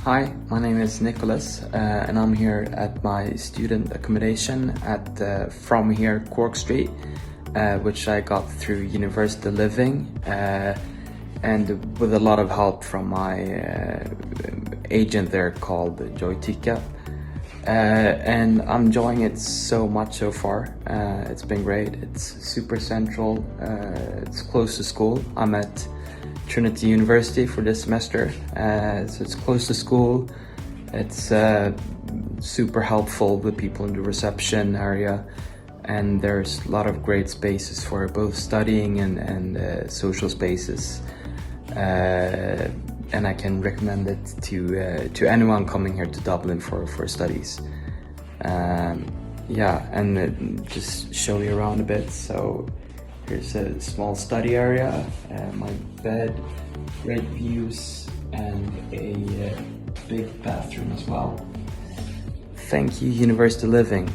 Hi, my name is Nicholas, and I'm here at my student accommodation at from here Cork Street, which I got through university living, and with a lot of help from my agent there called Joytika. And I'm enjoying it so much so far. It's been great. It's super central. It's close to school. I'm at Trinity University for this semester, so it's close to school. It's super helpful with people in the reception area, and there's a lot of great spaces for both studying and social spaces. And I can recommend it to anyone coming here to Dublin for studies. Yeah, and just show you around a bit. So here's a small study area, my bed, great views, and a big bathroom as well. Thank you, University Living.